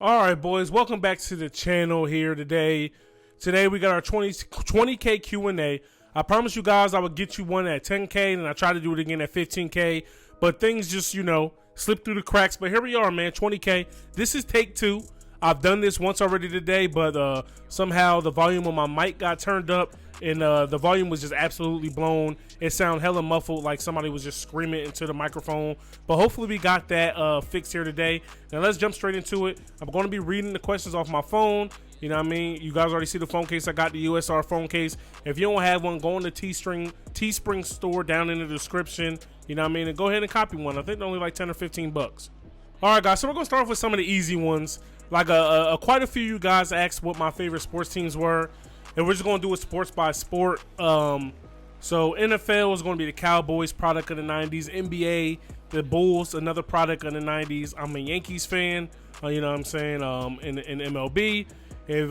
All right, boys, welcome back to the channel here today. Today we got our 20K Q&A. I promised you guys I would get you one at 10K, and I tried to do it again at 15K, but things just, slipped through the cracks. But here we are, man, 20K. This is take two. I've done this once already today, but somehow the volume on my mic got turned up, and the volume was just absolutely blown. It sounded hella muffled, like somebody was just screaming into the microphone. But hopefully we got that fixed here today. Now let's jump straight into it. I'm going to be reading the questions off my phone. You know what I mean? You guys already see the phone case. I got the USR phone case. If you don't have one, go on the Teespring store down in the description. You know what I mean? And go ahead and copy one. I think they're only like 10 or 15 bucks. All right, guys. So we're going to start off with some of the easy ones. Like quite a few of you guys asked what my favorite sports teams were. And we're just going to do it sports by sport. So NFL is going to be the Cowboys, product of the 90s. NBA, the Bulls, another product of the 90s. I'm a Yankees fan, you know what I'm saying, in MLB. If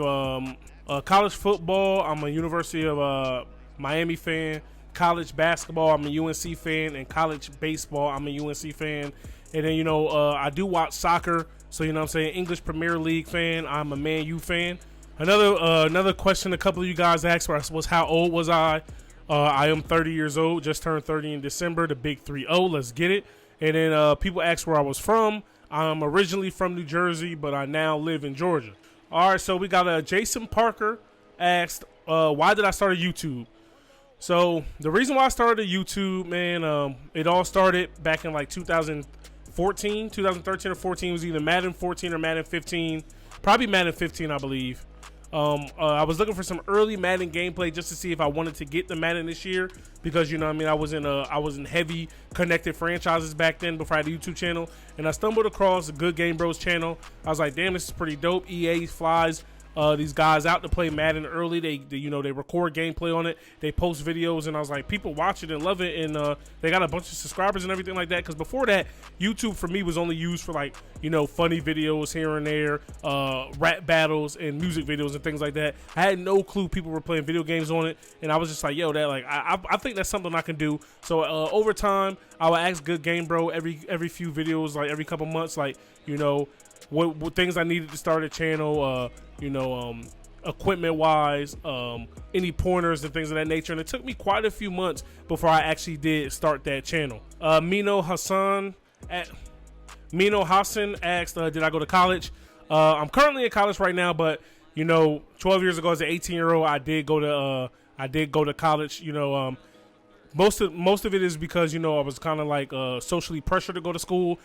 college football, I'm a University of Miami fan. College basketball, I'm a UNC fan. And college baseball, I'm a UNC fan. And then, I do watch soccer. So, you know what I'm saying, English Premier League fan. I'm a Man U fan. Another question a couple of you guys asked was how old was I? I am 30 years old, just turned 30 in December, the big 3-0, let's get it. And then people asked where I was from. I'm originally from New Jersey, but I now live in Georgia. All right, so we got Jason Parker asked, why did I start a YouTube? So the reason why I started a YouTube, man, it all started back in like 2013 or 14. It was either Madden 14 or Madden 15, probably Madden 15, I believe. I was looking for some early Madden gameplay just to see if I wanted to get the Madden this year, because I was in heavy connected franchises back then before I had a YouTube channel, and I stumbled across a Good Game Bros channel. I was like, damn, this is pretty dope. EA flies these guys out to play Madden early. They record gameplay on it. They post videos, and I was like, people watch it and love it, and they got a bunch of subscribers and everything like that. Because before that, YouTube for me was only used for like funny videos here and there, rap battles and music videos and things like that. I had no clue people were playing video games on it, and I was just like, yo, that I think that's something I can do. So over time, I would ask Good Game Bro every few videos, like every couple months, like what things I needed to start a channel, equipment wise, any pointers and things of that nature. And it took me quite a few months before I actually did start that channel. Mino Hassan asked, did I go to college? I'm currently in college right now, but 12 years ago as an 18-year-old, I did go to college. Most of it is because I was kind of like socially pressured to go to school.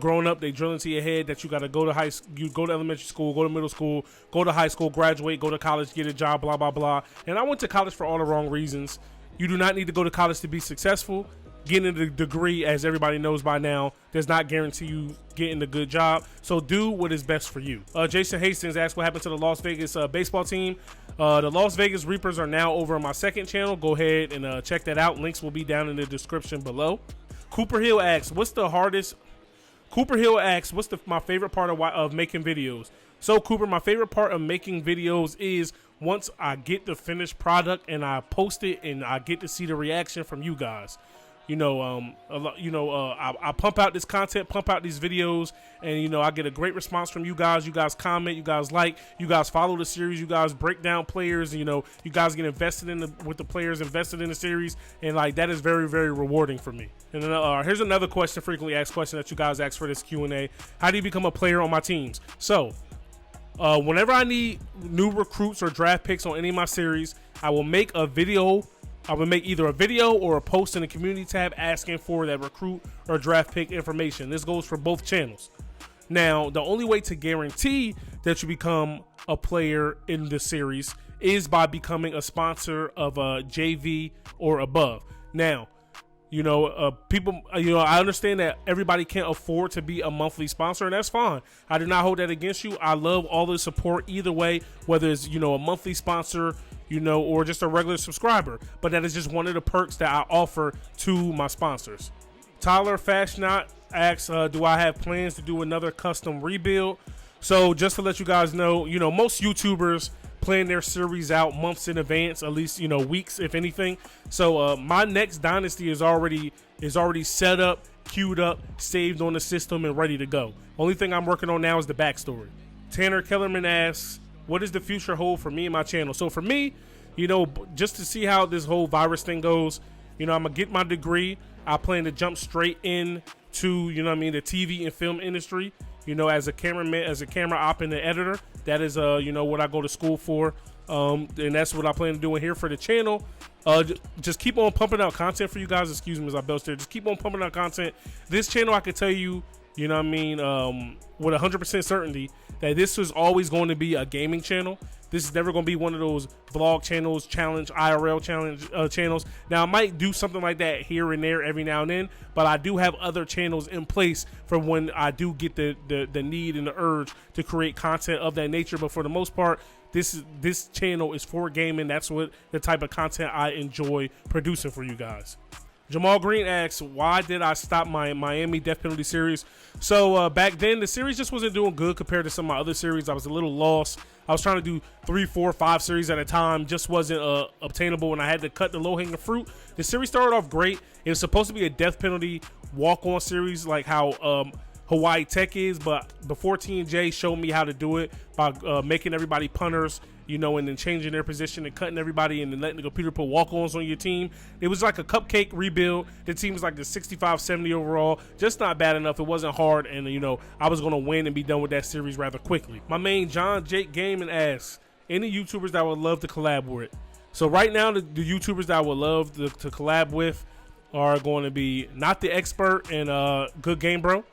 Growing up, they drill into your head that you got to go to you go to elementary school, go to middle school, go to high school, graduate, go to college, get a job, blah blah blah. And I went to college for all the wrong reasons. You do not need to go to college to be successful. Getting a degree, as everybody knows by now, does not guarantee you getting a good job. So do what is best for you. Jason Hastings asked what happened to the Las Vegas baseball team. The Las Vegas Reapers are now over on my second channel. Go ahead and check that out. Links will be down in the description below. Cooper Hill asks, what's my favorite part of making videos? So Cooper, my favorite part of making videos is once I get the finished product and I post it and I get to see the reaction from you guys. I pump out this content, pump out these videos, and I get a great response from you guys. You guys comment, you guys like, you guys follow the series, you guys break down players, and, you guys get invested with the players, invested in the series, and like that is very, very rewarding for me. And then here's another frequently asked question that you guys asked for this Q&A. How do you become a player on my teams? So whenever I need new recruits or draft picks on any of my series, I will make a video. I would make either a video or a post in the community tab asking for that recruit or draft pick information. This goes for both channels. Now, the only way to guarantee that you become a player in the series is by becoming a sponsor of a JV or above. Now, people, I understand that everybody can't afford to be a monthly sponsor, and that's fine. I do not hold that against you. I love all the support either way, whether it's, a monthly sponsor, or just a regular subscriber. But that is just one of the perks that I offer to my sponsors. Tyler Fashnot asks, do I have plans to do another custom rebuild? So just to let you guys know, most YouTubers plan their series out months in advance, at least weeks if anything. So my next dynasty is already set up, queued up, saved on the system, and ready to go. Only thing I'm working on now is the backstory. Tanner Kellerman asks, what does the future hold for me and my channel? So for me, you know, just to see how this whole virus thing goes, you know, I'm going to get my degree. I plan to jump straight in to, you know what I mean, the TV and film industry, you know, as a cameraman, as a camera op and an editor. That is, you know, what I go to school for. And that's what I plan to do in here for the channel. Just keep on pumping out content for you guys. Excuse me as I belch there. Just keep on pumping out content. This channel, I can tell you, you know what I mean, with 100% certainty that this is always going to be a gaming channel. This is never going to be one of those vlog channels, challenge, IRL challenge channels. Now, I might do something like that here and there every now and then, but I do have other channels in place for when I do get the need and the urge to create content of that nature. But for the most part, this channel is for gaming. That's what the type of content I enjoy producing for you guys. Jamal Green asks, why did I stop my Miami death penalty series? So back then, the series just wasn't doing good compared to some of my other series. I was a little lost. I was trying to do 3, 4, 5 series at a time. Just wasn't obtainable, and I had to cut the low-hanging fruit. The series started off great. It was supposed to be a death penalty walk-on series like how Hawaii Tech is, but before T&J showed me how to do it by making everybody punters, you know, and then changing their position and cutting everybody and then letting the computer put walk-ons on your team. It was like a cupcake rebuild. The team was like the 65-70 overall. Just not bad enough. It wasn't hard, and, you know, I was going to win and be done with that series rather quickly. My main John Jake Gaming asks, any YouTubers that I would love to collab with? So right now, the YouTubers that I would love to collab with are going to be Not the Expert and Good Game Bro.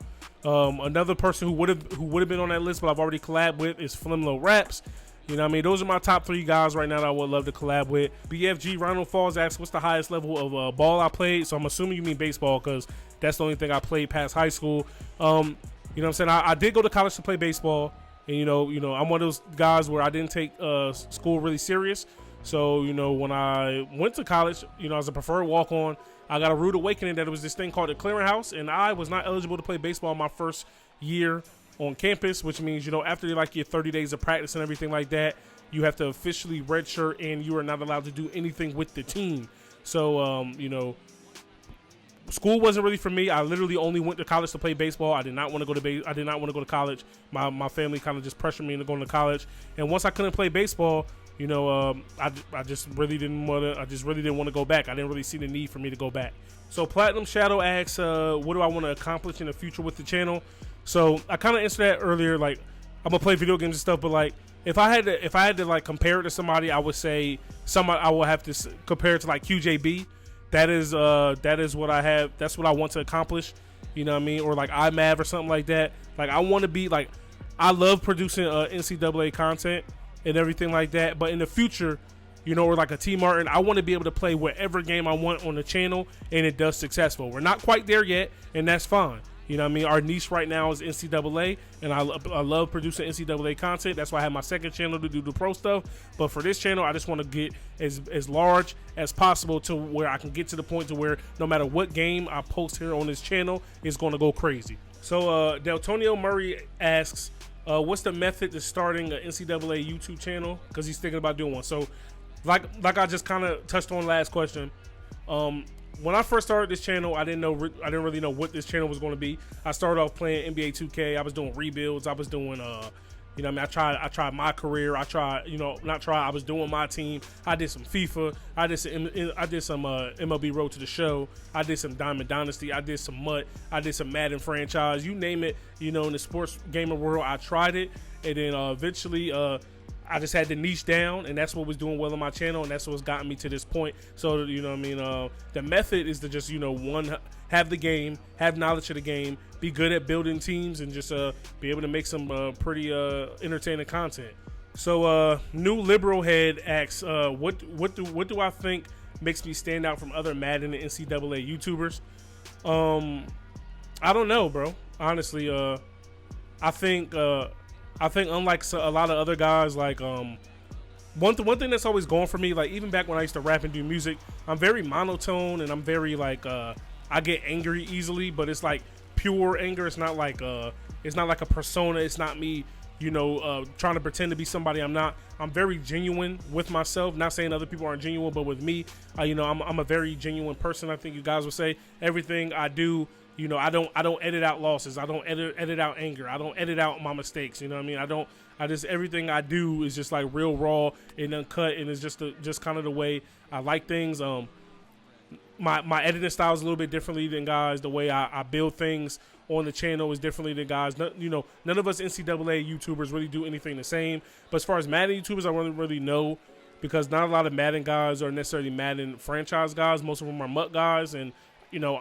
Another person who would have been on that list, but I've already collabed with, is Flimlo Raps. You know what I mean? Those are my top 3 guys right now that I would love to collab with. BFG Ronald Falls asks, what's the highest level of ball I played? So I'm assuming you mean baseball because that's the only thing I played past high school. You know what I'm saying? I did go to college to play baseball. And, you know, I'm one of those guys where I didn't take school really serious. So, you know, when I went to college, you know, as a preferred walk-on, I got a rude awakening that it was this thing called the clearinghouse, and I was not eligible to play baseball my first year on campus, which means, you know, after like your 30 days of practice and everything like that, you have to officially redshirt and you are not allowed to do anything with the team. So, you know, school wasn't really for me. I literally only went to college to play baseball. I did not want to go to college. My family kind of just pressured me into going to college. And once I couldn't play baseball, you know, I just really didn't want to go back. I didn't really see the need for me to go back. So Platinum Shadow asks, what do I want to accomplish in the future with the channel? So I kind of answered that earlier. Like, I'm gonna play video games and stuff, but like, if I had to like compare it to somebody, I would say somebody I will have to compare it to like QJB. That is what I have. That's what I want to accomplish. You know what I mean? Or like iMav or something like that. Like, I want to be like, I love producing NCAA content and everything like that. But in the future, you know, or like a T Martin, I want to be able to play whatever game I want on the channel and it does successful. We're not quite there yet, and that's fine. You know what I mean? Our niche right now is NCAA, and I love producing NCAA content. That's why I have my second channel to do the pro stuff. But for this channel, I just want to get as large as possible to where I can get to the point to where no matter what game I post here on this channel, it's going to go crazy. So Deltonio Murray asks, what's the method to starting an NCAA YouTube channel? Because he's thinking about doing one. So like I just kind of touched on last question, when I first started this channel, I didn't really know what this channel was going to be. I started off playing NBA 2K. I was doing rebuilds. I was doing, you know what I mean? I tried my career. I was doing my team. I did some FIFA. I did some MLB Road to the Show. I did some Diamond Dynasty. I did some MUT. I did some Madden franchise. You name it, you know, in the sports gaming world, I tried it. And then eventually, I just had the niche down, and that's what was doing well on my channel, and that's what's gotten me to this point. So, you know what I mean? The method is to just, you know, have the game, have knowledge of the game, be good at building teams, and just be able to make some pretty entertaining content. So, New Liberal Head asks, what do I think makes me stand out from other Madden and NCAA YouTubers? I don't know, bro. Honestly, I think unlike a lot of other guys, like one thing that's always going for me, like even back when I used to rap and do music, I'm very monotone and I'm very like I get angry easily, but it's like pure anger. It's not like a persona. It's not me, you know, trying to pretend to be somebody I'm not. I'm very genuine with myself. Not saying other people aren't genuine, but with me, you know, I'm a very genuine person. I think you guys would say everything I do. You know, I don't edit out losses. I don't edit out anger. I don't edit out my mistakes. You know what I mean? Everything I do is just like real raw and uncut, and it's just kind of the way I like things. My editing style is a little bit differently than guys. The way I build things on the channel is differently than guys. None of us NCAA YouTubers really do anything the same. But as far as Madden YouTubers, I really know, because not a lot of Madden guys are necessarily Madden franchise guys. Most of them are MUT guys, and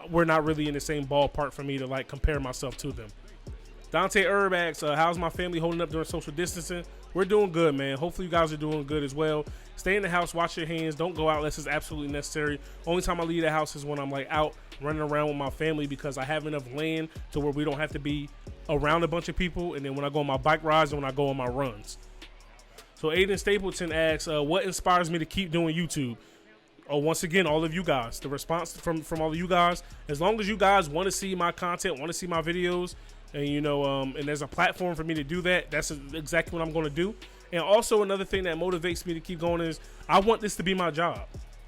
we're not really in the same ballpark for me to like compare myself to them. Dante Herb asks, how's my family holding up during social distancing? We're doing good, man. Hopefully you guys are doing good as well. Stay in the house, wash your hands, don't go out unless it's absolutely necessary. Only time I leave the house is when I'm like out running around with my family, because I have enough land to where we don't have to be around a bunch of people, and then when I go on my bike rides and when I go on my runs. So Aiden Stapleton asks, what inspires me to keep doing YouTube? Once again, all of you guys, the response from all of you guys, as long as you guys want to see my content, want to see my videos, and and there's a platform for me to do that, that's exactly what I'm going to do. And also another thing that motivates me to keep going is I want this to be my job.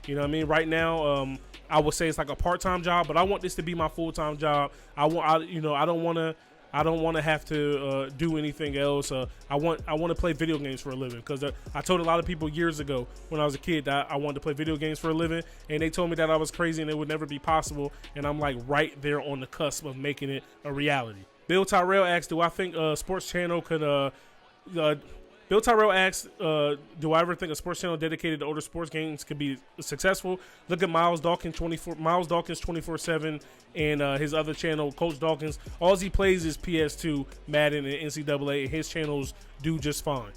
You know what I mean? Right now, I would say it's like a part-time job, but I want this to be my full-time job. I don't want to have to do anything else. I want to play video games for a living, because I told a lot of people years ago when I was a kid that I wanted to play video games for a living, and they told me that I was crazy and it would never be possible. And I'm like right there on the cusp of making it a reality. Bill Tyrell asks, do I think a sports channel could Bill Tyrell asks, do I ever think a sports channel dedicated to older sports games could be successful? Look at Miles Dawkins 24/7, and his other channel, Coach Dawkins. All he plays is PS2, Madden, and NCAA, and his channels do just fine.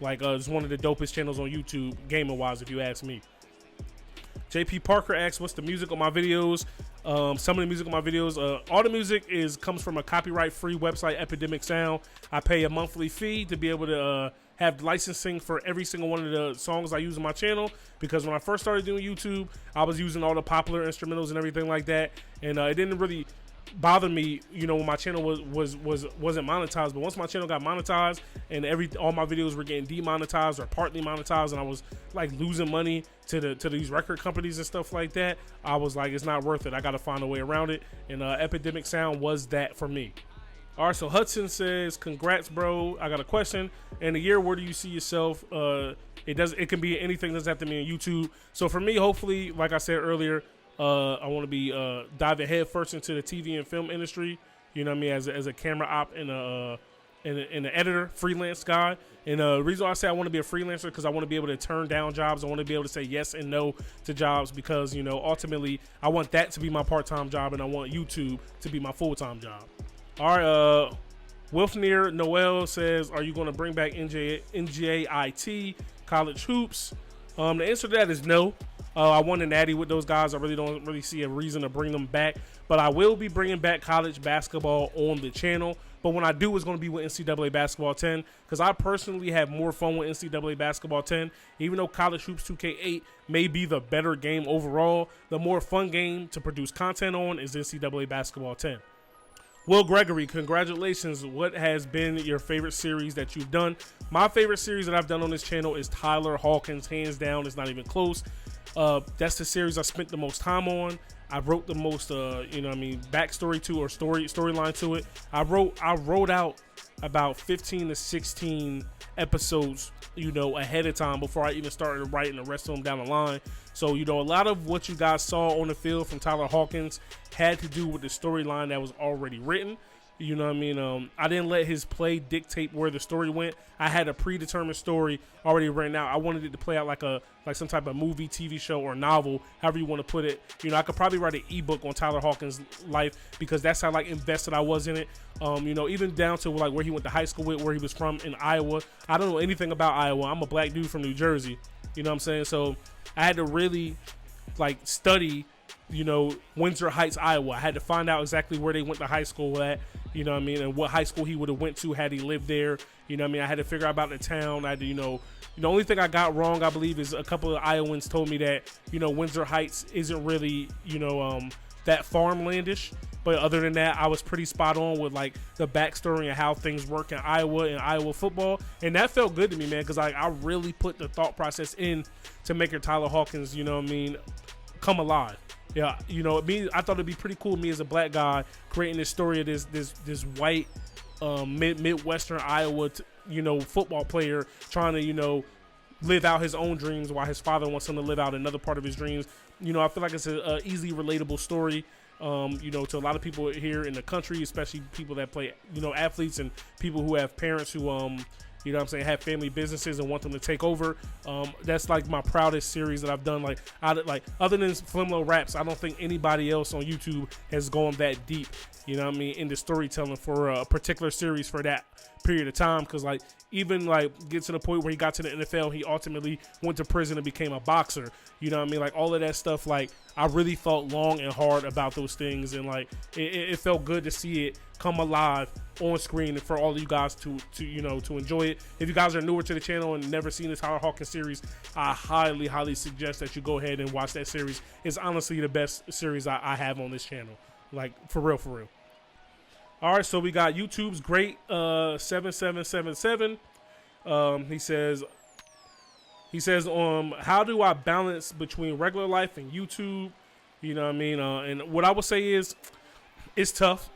Like, it's one of the dopest channels on YouTube, gamer-wise, if you ask me. JP Parker asks, what's the music on my videos? Some of the music on my videos, all the music comes from a copyright-free website, Epidemic Sound. I pay a monthly fee to be able to have licensing for every single one of the songs I use on my channel, because when I first started doing YouTube, I was using all the popular instrumentals and everything like that, and it didn't really bother me, when my channel wasn't monetized. But once my channel got monetized and all my videos were getting demonetized or partly monetized, and I was like losing money to these record companies and stuff like that, I was like, it's not worth it. I got to find a way around it, and Epidemic Sound was that for me. All right, so Hudson says, congrats, bro. I got a question. In a year, where do you see yourself? It can be anything. Doesn't have to be on YouTube. So for me, hopefully, like I said earlier, I want to be diving head first into the TV and film industry. You know what I mean? As a camera op and an editor, freelance guy. And the reason why I say I want to be a freelancer, because I want to be able to turn down jobs. I want to be able to say yes and no to jobs, because ultimately I want that to be my part-time job, and I want YouTube to be my full-time job. All right, Wilfnir Noel says, are you going to bring back NJIT college hoops? The answer to that is no. I won a natty with those guys. I really don't see a reason to bring them back, but I will be bringing back college basketball on the channel. But when I do, it's going to be with NCAA Basketball 10, because I personally have more fun with NCAA Basketball 10. Even though College Hoops 2K8 may be the better game overall, the more fun game to produce content on is NCAA Basketball 10. Will Gregory, congratulations. What has been your favorite series that you've done? My favorite series that I've done on this channel is Tyler Hawkins, hands down. It's not even close. That's the series I spent the most time on. I wrote the most, backstory to, or storyline to it. I wrote out about 15 to 16 episodes, ahead of time before I even started writing the rest of them down the line. So, a lot of what you guys saw on the field from Tyler Hawkins had to do with the storyline that was already written. You know what I mean? I didn't let his play dictate where the story went. I had a predetermined story already written out. I wanted it to play out like some type of movie, TV show, or novel, however you want to put it. I could probably write an ebook on Tyler Hawkins' life, because that's how invested I was in it. Even down to where he went to high school with, where he was from in Iowa. I don't know anything about Iowa. I'm a black dude from New Jersey. You know what I'm saying? So I had to really study Windsor Heights, Iowa. I had to find out exactly where they went to high school at, and what high school he would have went to had he lived there. I had to figure out about the town. I had to, the only thing I got wrong, I believe, is a couple of Iowans told me that, Windsor Heights isn't really, that farmlandish. But other than that, I was pretty spot on with the backstory and how things work in Iowa and Iowa football. And that felt good to me, man, because I really put the thought process in to making Tyler Hawkins, come alive. Yeah, I thought it'd be pretty cool, me as a black guy, creating this story of this white Midwestern Iowa football player trying to, live out his own dreams while his father wants him to live out another part of his dreams. I feel like it's a easily relatable story, to a lot of people here in the country, especially people that play, athletes and people who have parents who, have family businesses and want them to take over. That's like my proudest series that I've done. Like other than Flimlo Raps, I don't think anybody else on YouTube has gone that deep, into storytelling for a particular series for that period of time. Because even get to the point where he got to the NFL, he ultimately went to prison and became a boxer. All of that stuff. I really thought long and hard about those things, and it felt good to see it come alive on screen and for all of you guys to enjoy it. If you guys are newer to the channel and never seen this Tyler Hawkins series, I highly suggest that you go ahead and watch that series. It's honestly the best series I have on this channel. For real. All right, so we got YouTube's great 7777. He says, how do I balance between regular life and YouTube? And what I would say is, it's tough.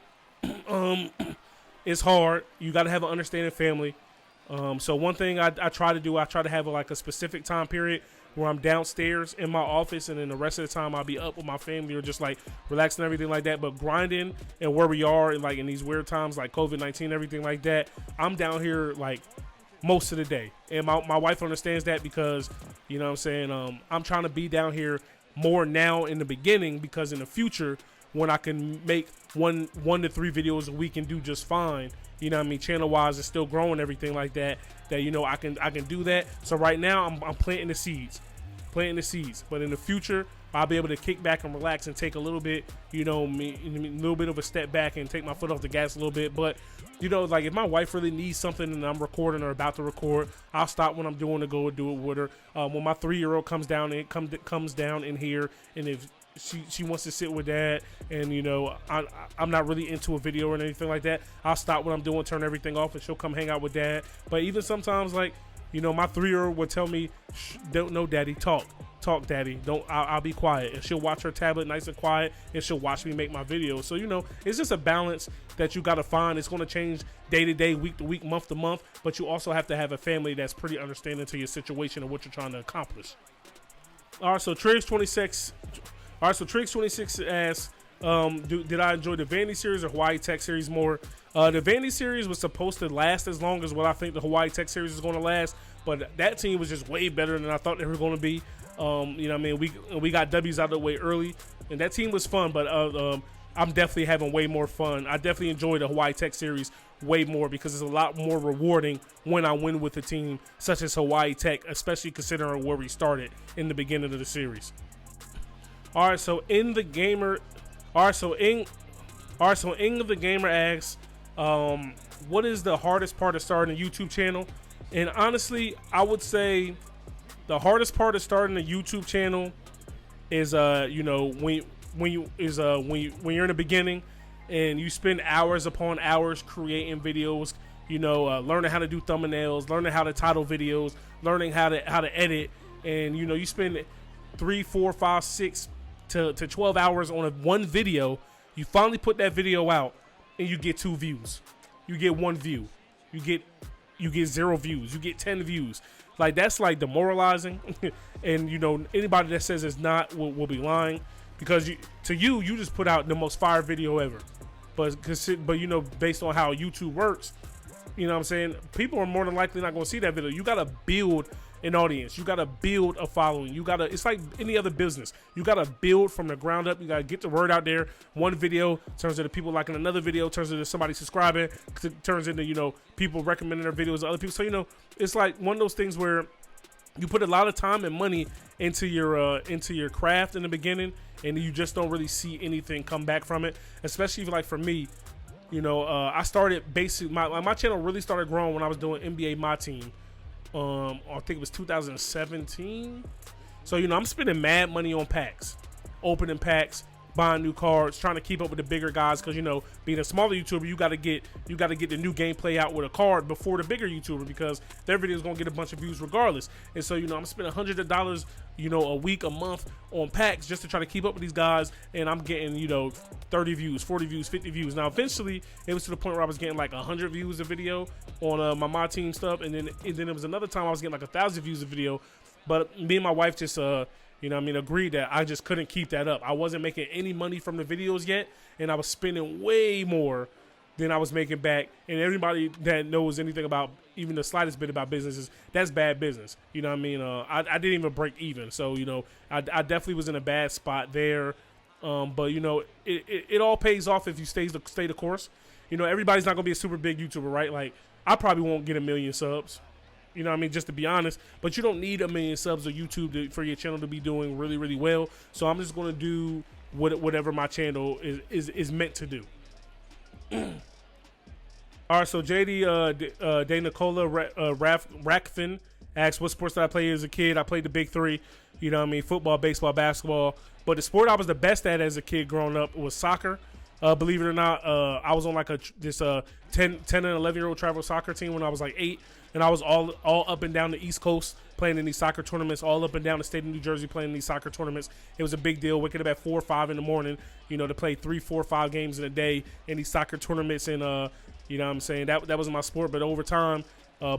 It's hard. You got to have an understanding family. So one thing I try to do, I try to have a specific time period where I'm downstairs in my office, and then the rest of the time I'll be up with my family or just relaxing and everything like that. But grinding and where we are and in these weird times like COVID-19, everything like that, I'm down here most of the day. And my wife understands that because, I'm trying to be down here more now in the beginning, because in the future, when I can make one to three videos a week and do just fine, channel wise is still growing, everything like that, I can do that. So right now I'm planting the seeds, but in the future I'll be able to kick back and relax and take a little bit, a little bit of a step back and take my foot off the gas a little bit. But if my wife really needs something and I'm recording or about to record, I'll stop what I'm doing to go and do it with her. When my 3-year-old comes down in here, and if she wants to sit with dad, and I'm not really into a video or anything like that, I'll stop what I'm doing, turn everything off, and she'll come hang out with dad. But even sometimes my 3-year-old will tell me, don't know daddy, talk daddy, I'll be quiet, and she'll watch her tablet nice and quiet, and she'll watch me make my videos. So it's just a balance that you got to find. It's going to change day to day, week to week, month to month, but you also have to have a family that's pretty understanding to your situation and what you're trying to accomplish. All right, so Triggs26 asks, did I enjoy the Vandy series or Hawaii Tech series more? The Vandy series was supposed to last as long as what I think the Hawaii Tech series is going to last, but that team was just way better than I thought they were going to be. We got W's out of the way early, and that team was fun, but I'm definitely having way more fun. I definitely enjoy the Hawaii Tech series way more because it's a lot more rewarding when I win with a team such as Hawaii Tech, especially considering where we started in the beginning of the series. All right, so Ing the Gamer asks, what is the hardest part of starting a YouTube channel? And honestly, I would say the hardest part of starting a YouTube channel is when you're in the beginning and you spend hours upon hours creating videos, learning how to do thumbnails, learning how to title videos, learning how to edit, and you spend 3, 4, 5, 6 to 12 hours on one video. You finally put that video out and you get 2 views, you get 1 view, you get 0 views, you get 10 views. That's demoralizing. And anybody that says it's not will be lying, because you just put out the most fire video ever. But based on how YouTube works, people are more than likely not going to see that video. You got to build an audience, you got to build a following, it's like any other business. You got to build from the ground up. You got to get the word out there. One video turns into people liking another video, turns into somebody subscribing, turns into people recommending their videos to other people. So it's like one of those things where you put a lot of time and money into your craft in the beginning, and you just don't really see anything come back from it. Especially for me, I started basically my channel really started growing when I was doing NBA My Team. I think it was 2017. So I'm spending mad money on packs, opening packs, buying new cards, trying to keep up with the bigger guys, because you know, being a smaller YouTuber, you got to get the new gameplay out with a card before the bigger YouTuber, because their video is gonna get a bunch of views regardless. And so, you know, I'm spending $100, you know, a week, a month on packs just to try to keep up with these guys, and I'm getting, you know, 30 views, 40 views, 50 views. Now eventually it was to the point where I was getting like 100 views a video on my team stuff, and then it was another time I was getting like 1,000 views a video. But me and my wife just you know what I mean, agreed that I just couldn't keep that up. I wasn't making any money from the videos yet, and I was spending way more than I was making back. And everybody that knows anything about even the slightest bit about businesses, that's bad business. You know what I mean? I didn't even break even. So, you know, I definitely was in a bad spot there. But, you know, it all pays off if you stay the course. You know, everybody's not going to be a super big YouTuber, right? Like, I probably won't get 1 million subs. You know what I mean? Just to be honest. But you don't need 1 million subs on YouTube for your channel to be doing really, really well. So I'm just going to do whatever my channel is meant to do. All right, so JD De Nicola Rackfin asks, what sports did I play as a kid? I played the big three. You know what I mean? Football, baseball, basketball. But the sport I was the best at as a kid growing up was soccer. Believe it or not, I was on like this 10 and 11-year-old travel soccer team when I was like 8. And I was all up and down the East Coast playing in these soccer tournaments, all up and down the state of New Jersey playing in these soccer tournaments. It was a big deal, waking up at 4 or 5 in the morning, you know, to play 3, 4, 5 games in a day in these soccer tournaments. And, you know what I'm saying, that was my sport. But over time,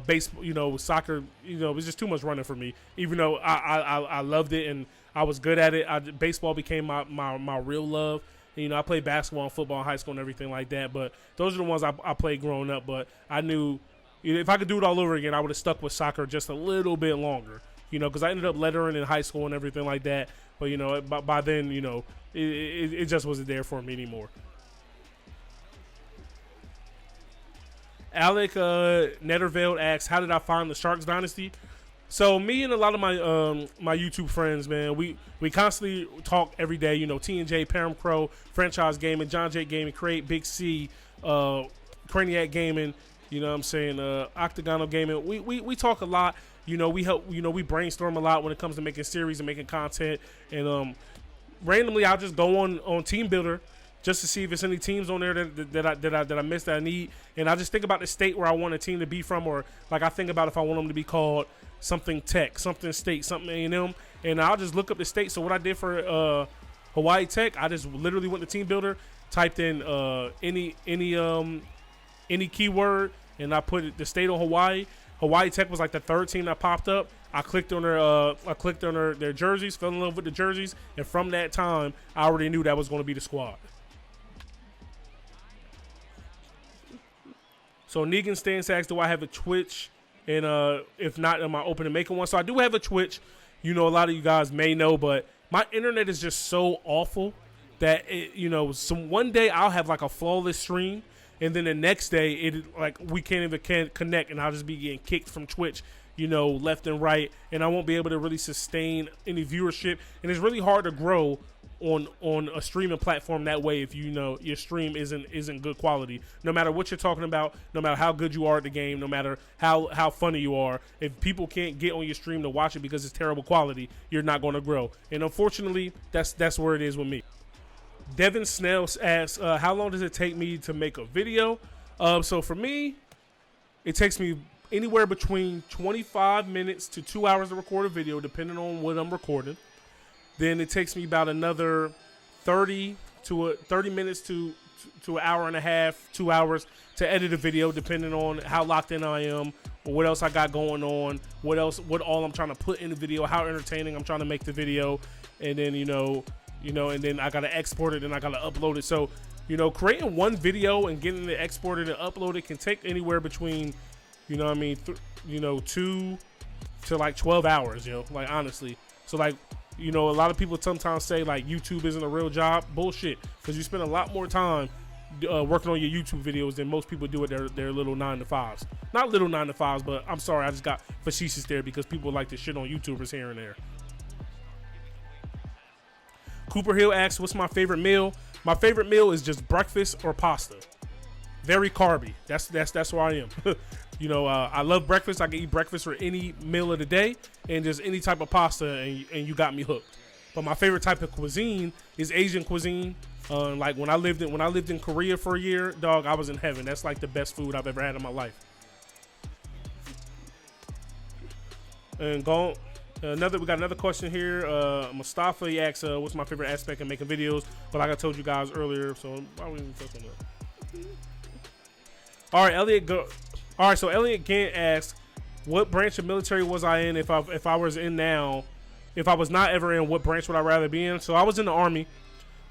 baseball, you know, soccer, you know, it was just too much running for me. Even though I loved it and I was good at it, baseball became my real love. And, you know, I played basketball and football in high school and everything like that. But those are the ones I played growing up. But I knew if I could do it all over again, I would have stuck with soccer just a little bit longer, you know, because I ended up lettering in high school and everything like that. But, you know, by then, you know, it just wasn't there for me anymore. Alec Netterveld asks, how did I find the Sharks Dynasty? So me and a lot of my my YouTube friends, man, we constantly talk every day. You know, T&J, Param Crow, Franchise Gaming, John J Gaming, Create, Big C, Craniac Gaming. You know what I'm saying? Octagonal Gaming. We talk a lot. You know, we help. You know, we brainstorm a lot when it comes to making series and making content. And randomly, I'll just go on TeamBuilder just to see if there's any teams on there that I missed that I need. And I just think about the state where I want a team to be from, or like I think about if I want them to be called something Tech, something State, something A&M, and I'll just look up the state. So what I did for Hawaii Tech, I just literally went to TeamBuilder, typed in any keyword, and I put the state on Hawaii. Hawaii Tech was like the 3rd team that popped up. I clicked on their jerseys, fell in love with the jerseys, and from that time, I already knew that was going to be the squad. So Negan Stan asks, do I have a Twitch? And if not, am I open to making one? So I do have a Twitch. You know, a lot of you guys may know, but my internet is just so awful that you know, one day I'll have like a flawless stream, and then the next day we can't even connect, and I'll just be getting kicked from Twitch, you know, left and right, and I won't be able to really sustain any viewership, and it's really hard to grow on a streaming platform that way if you know your stream isn't good quality. No matter what you're talking about, no matter how good you are at the game, no matter how funny you are, if people can't get on your stream to watch it because it's terrible quality, you're not going to grow. And unfortunately, that's where it is with me. Devin Snell asks, how long does it take me to make a video? So for me, it takes me anywhere between 25 minutes to 2 hours to record a video, depending on what I'm recording. Then it takes me about another 30 minutes to an hour and a half, 2 hours to edit a video, depending on how locked in I am, or what else I got going on, what all I'm trying to put in the video, how entertaining I'm trying to make the video, and then you know, and then I gotta export it and I gotta upload it. So, you know, creating one video and getting it exported and uploaded can take anywhere between, you know what I mean, 2 to like 12 hours, you know, like honestly. So like, you know, a lot of people sometimes say like YouTube isn't a real job. Bullshit, because you spend a lot more time working on your YouTube videos than most people do at their little 9-to-5s. Not little 9-to-5s, but I'm sorry, I just got facetious there because people like to shit on YouTubers here and there. Cooper Hill asks, what's my favorite meal? My favorite meal is just breakfast or pasta. Very carby. That's where I am. You know, I love breakfast. I can eat breakfast for any meal of the day, and just any type of pasta, and you got me hooked. But my favorite type of cuisine is Asian cuisine. Like when I lived in Korea for a year, dog, I was in heaven. That's like the best food I've ever had in my life. And we got another question here. Mustafa, he asks, what's my favorite aspect of making videos? But like I told you guys earlier, so why would we even touch on that? All right, so Elliot Gant asks, what branch of military was I in if I was in now? If I was not ever in, what branch would I rather be in? So I was in the Army,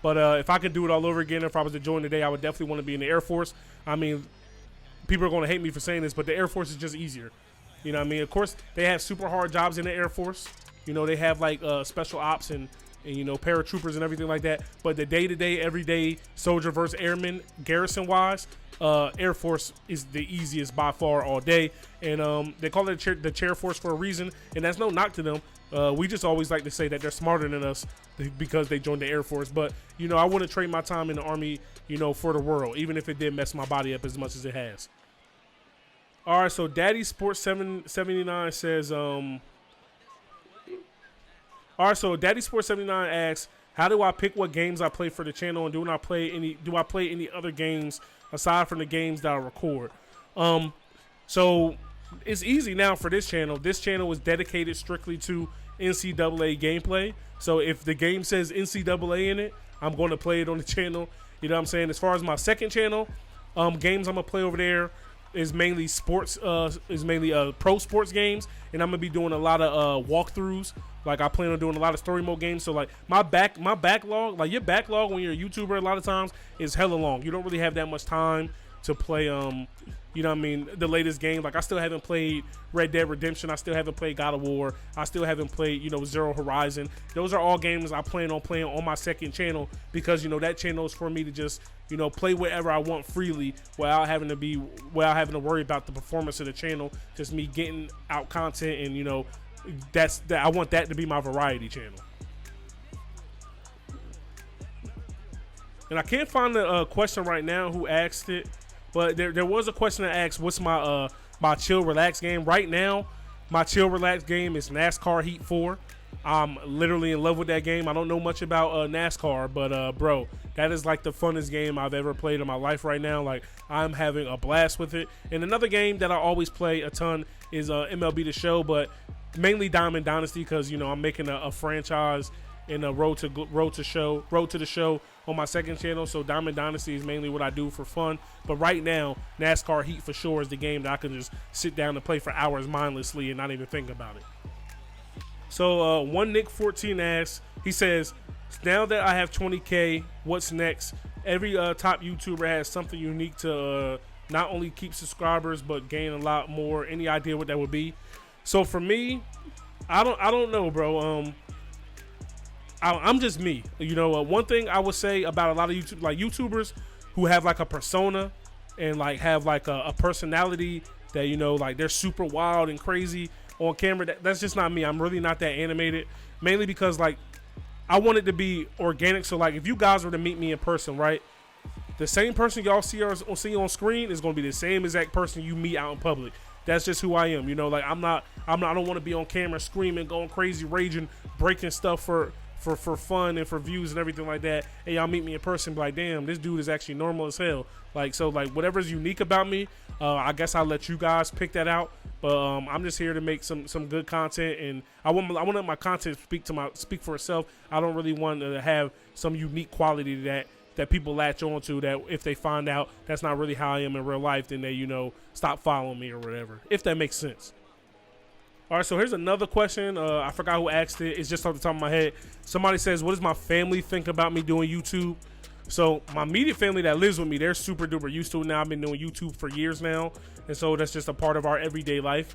but if I could do it all over again, if I was to join today, I would definitely want to be in the Air Force. I mean, people are going to hate me for saying this, but the Air Force is just easier. You know what I mean? Of course, they have super hard jobs in the Air Force. You know, they have like special ops and you know, paratroopers and everything like that. But the day-to-day, everyday soldier versus airman, garrison-wise, Air Force is the easiest by far all day. And they call it the chair force for a reason, and that's no knock to them. We just always like to say that they're smarter than us because they joined the Air Force. But, you know, I wouldn't trade my time in the Army, you know, for the world, even if it did mess my body up as much as it has. All right, so Daddy Sports 779 says, all right, so Daddy Sports 79 asks, how do I pick what games I play for the channel, and do I play any other games aside from the games that I record? So it's easy now for this channel. This channel is dedicated strictly to NCAA gameplay. So if the game says NCAA in it, I'm going to play it on the channel. You know what I'm saying? As far as my second channel, games I'm gonna play over there is mainly sports, pro sports games, and I'm gonna be doing a lot of walkthroughs. Like I plan on doing a lot of story mode games. So like my backlog, like your backlog when you're a YouTuber, a lot of times is hella long. You don't really have that much time to play you know what I mean, the latest game. Like I still haven't played Red Dead Redemption. I still haven't played God of War. I still haven't played, you know, Zero Horizon. Those are all games I plan on playing on my second channel because, you know, that channel is for me to just, you know, play whatever I want freely without having to worry about the performance of the channel. Just me getting out content, and, you know, I want that to be my variety channel. And I can't find the question right now who asked it. But there was a question that asked, what's my my chill relax game? Right now, my chill relax game is NASCAR Heat 4. I'm literally in love with that game. I don't know much about NASCAR, but bro, that is like the funnest game I've ever played in my life right now. Like I'm having a blast with it. And another game that I always play a ton is MLB The Show, but mainly Diamond Dynasty because, you know, I'm making a franchise in a road to the show on my second channel. So Diamond Dynasty is mainly what I do for fun. But right now, NASCAR Heat for sure is the game that I can just sit down and play for hours mindlessly and not even think about it. So one Nick 14 asks, he says, now that I have 20K, what's next? Every top YouTuber has something unique to not only keep subscribers but gain a lot more. Any idea what that would be? So for me, I don't know, bro. I'm just me, you know. One thing I would say about a lot of YouTubers who have like a persona and like have like a personality that, you know, like they're super wild and crazy on camera. That's just not me. I'm really not that animated, mainly because like I want it to be organic. So like if you guys were to meet me in person, right, the same person y'all see on screen is going to be the same exact person you meet out in public. That's just who I am, you know. Like I don't want to be on camera screaming, going crazy, raging, breaking stuff for fun and for views and everything like that. And y'all meet me in person, be like, damn, this dude is actually normal as hell. Like, so like whatever's unique about me, I guess I'll let you guys pick that out. But I'm just here to make some good content, and I want my content speak for itself. I don't really want to have some unique quality that people latch on to, that if they find out that's not really how I am in real life, then they, you know, stop following me or whatever, if that makes sense. All right, so here's another question. I forgot who asked it. It's just off the top of my head. Somebody says, what does my family think about me doing YouTube? So my immediate family that lives with me, they're super duper used to it now. I've been doing YouTube for years now. And so that's just a part of our everyday life.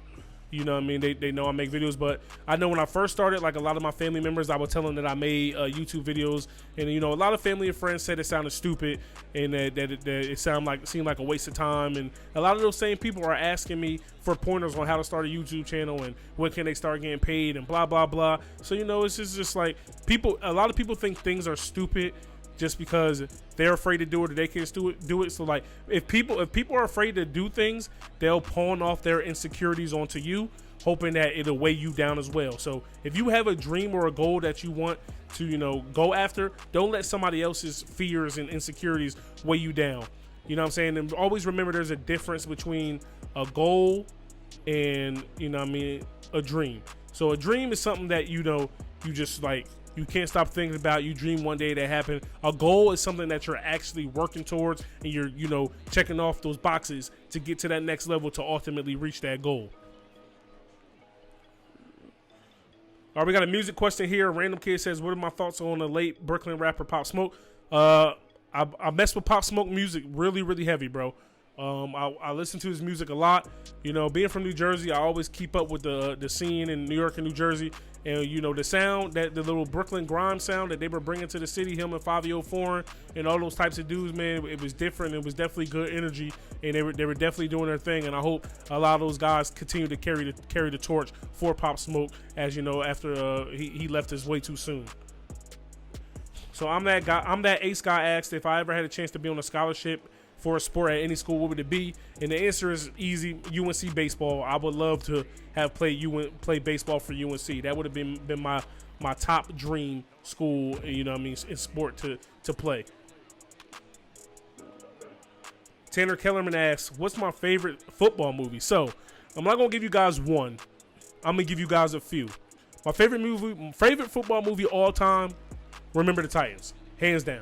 You know what I mean? They know I make videos, but I know when I first started, like a lot of my family members, I would tell them that I made YouTube videos, and you know, a lot of family and friends said it sounded stupid and that it seemed like a waste of time. And a lot of those same people are asking me for pointers on how to start a YouTube channel and when can they start getting paid and blah blah blah. So you know, it's just like a lot of people think things are stupid just because they're afraid to do it or they can't do it. So like if people are afraid to do things, they'll pawn off their insecurities onto you, hoping that it'll weigh you down as well. So if you have a dream or a goal that you want to, you know, go after, don't let somebody else's fears and insecurities weigh you down. You know what I'm saying? And always remember there's a difference between a goal and, you know what I mean, a dream. So a dream is something that, you know, you just like, you can't stop thinking about. You dream one day that happen. A goal is something that you're actually working towards, and you're, you know, checking off those boxes to get to that next level to ultimately reach that goal. All right, we got a music question here. A random kid says, what are my thoughts on the late Brooklyn rapper Pop Smoke? I mess with Pop Smoke music really, really heavy, bro. I listen to his music a lot. You know, being from New Jersey, I always keep up with the scene in New York and New Jersey. And, you know, the sound, that the little Brooklyn grime sound that they were bringing to the city, him and Fabio Foreign and all those types of dudes, man, it was different. It was definitely good energy, and they were definitely doing their thing. And I hope a lot of those guys continue to carry the torch for Pop Smoke, as you know, after he left us way too soon. So I'm that guy. I'm that ace guy asked if I ever had a chance to be on a scholarship for a sport at any school, what would it be? And the answer is easy: UNC baseball. I would love to have played baseball for UNC. That would have been my top dream school, you know what I mean, in sport to play. Tanner Kellerman asks, what's my favorite football movie? So I'm not gonna give you guys one. I'm gonna give you guys a few. My favorite football movie all time, Remember the Titans, hands down.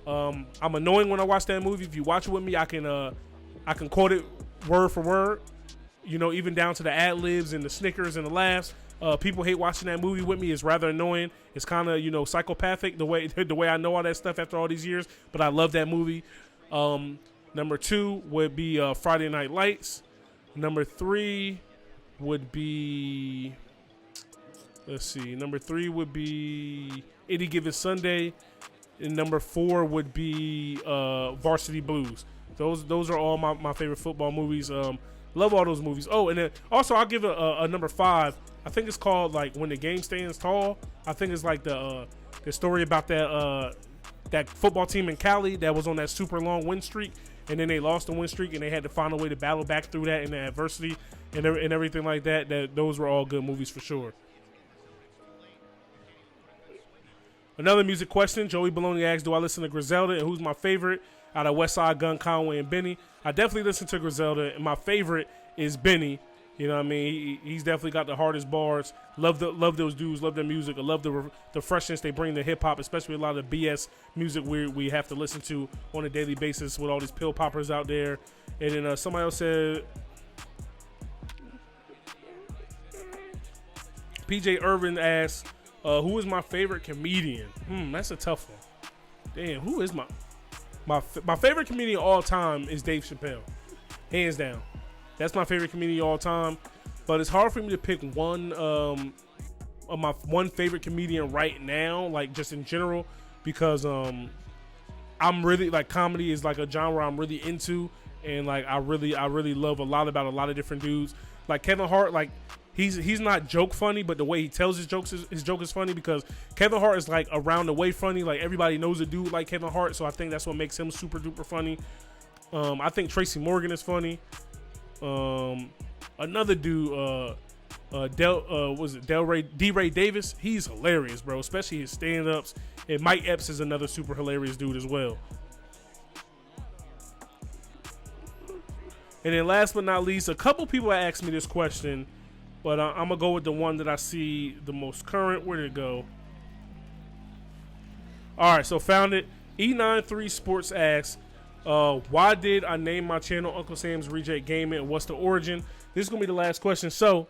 I'm annoying when I watch that movie. If you watch it with me, I can quote it word for word, you know, even down to the ad-libs and the snickers and the laughs. People hate watching that movie with me. It's rather annoying. It's kind of, you know, psychopathic the way I know all that stuff after all these years, but I love that movie. Number 2 would be Friday Night Lights. Number 3 would be, number 3 would be Any Given Sunday. And number 4 would be Varsity Blues. Those are all my favorite football movies. Love all those movies. Oh, and then also I'll give a number 5. I think it's called like When the Game Stands Tall. I think it's like the story about that football team in Cali that was on that super long win streak, and then they lost the win streak, and they had to find a way to battle back through that and the adversity and everything like that. Those were all good movies for sure. Another music question. Joey Baloney asks, do I listen to Griselda, and who's my favorite out of Westside Gun, Conway, and Benny? I definitely listen to Griselda, and my favorite is Benny. You know what I mean? He's definitely got the hardest bars. Love those dudes. Love their music. I love the freshness they bring to hip-hop, especially a lot of the BS music we have to listen to on a daily basis with all these pill poppers out there. And then somebody else said, PJ Irvin asks, who is my favorite comedian? That's a tough one. Damn, who is my favorite comedian of all time is Dave Chappelle, hands down. That's my favorite comedian of all time. But it's hard for me to pick one of my favorite comedian right now, like just in general, because I'm really like, comedy is like a genre I'm really into, and like I really love a lot about a lot of different dudes. Like Kevin Hart, like he's not joke funny, but the way he tells his joke is funny, because Kevin Hart is like around the way funny. Like everybody knows a dude like Kevin Hart, so I think that's what makes him super duper funny. I think Tracy Morgan is funny. Another dude, D-Ray Davis, he's hilarious, bro, especially his stand-ups. And Mike Epps is another super hilarious dude as well. And then last but not least, a couple people asked me this question, but I'm gonna go with the one that I see the most current. Where did it go? All right, so found it. E93 Sports asks, why did I name my channel Uncle Sam's Reject Gaming, and what's the origin? This is gonna be the last question. So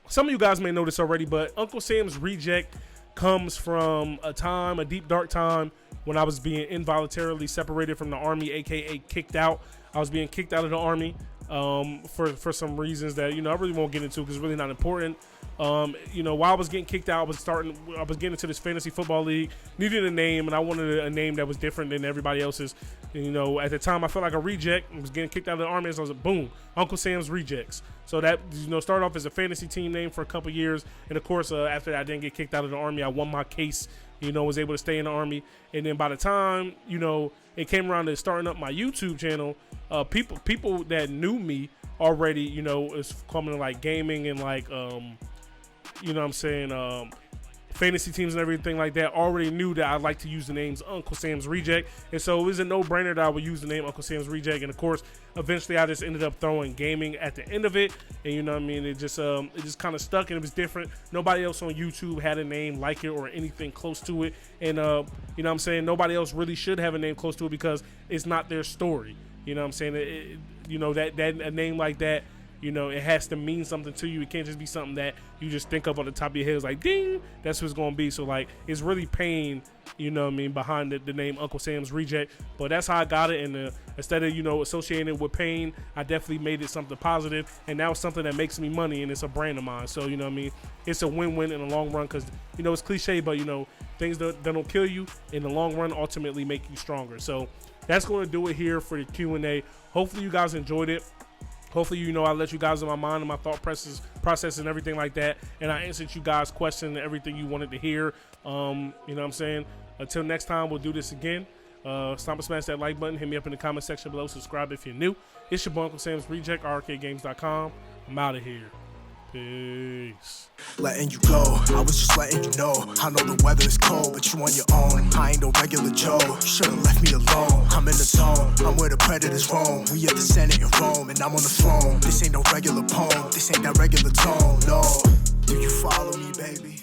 some of you guys may know this already, but Uncle Sam's Reject comes from a deep dark time when I was being involuntarily separated from the Army, aka kicked out. I was being kicked out of the Army for some reasons that, you know, I really won't get into because it's really not important. You know, while I was getting kicked out, I was getting into this fantasy football league, needed a name, and I wanted a name that was different than everybody else's. And, you know, at the time I felt like a reject. I was getting kicked out of the Army, so I was like, boom, Uncle Sam's Rejects. So that, you know, started off as a fantasy team name for a couple years, and of course after I didn't get kicked out of the Army, I won my case. You know, was able to stay in the Army, and then by the time, you know, it came around to starting up my YouTube channel, people that knew me already, you know, is coming to like gaming and like, you know what I'm saying, fantasy teams and everything like that, already knew that I like to use the names Uncle Sam's Reject, and so it was a no-brainer that I would use the name Uncle Sam's Reject. And of course, eventually I just ended up throwing gaming at the end of it, and you know what I mean, it just kind of stuck, and it was different. Nobody else on YouTube had a name like it or anything close to it, and you know what I'm saying, nobody else really should have a name close to it because it's not their story. You know what I'm saying? You know, that a name like that, you know, it has to mean something to you. It can't just be something that you just think of on the top of your head. It's like, ding, that's what it's going to be. So, like, it's really pain, you know what I mean, behind the name Uncle Sam's Reject. But that's how I got it. And instead of, you know, associating it with pain, I definitely made it something positive. And now it's something that makes me money, and it's a brand of mine. So, you know what I mean, it's a win-win in the long run because, you know, it's cliche, but, you know, things that don't kill you in the long run ultimately make you stronger. So that's going to do it here for the Q&A. Hopefully you guys enjoyed it. Hopefully, you know, I let you guys in my mind and my thought process and everything like that. And I answered you guys' questions and everything you wanted to hear. You know what I'm saying? Until next time, we'll do this again. Stomp and smash that like button. Hit me up in the comment section below. Subscribe if you're new. It's your boy, Uncle Sam's Reject, arcadegames.com. I'm out of here. Peace. Letting you go, I was just letting you know. I know the weather is cold, but you on your own. I ain't no regular Joe, you should've left me alone. I'm in the zone, I'm where the predators roam. We at the Senate in Rome, and I'm on the throne. This ain't no regular poem, this ain't that regular tone, no. Do you follow me, baby?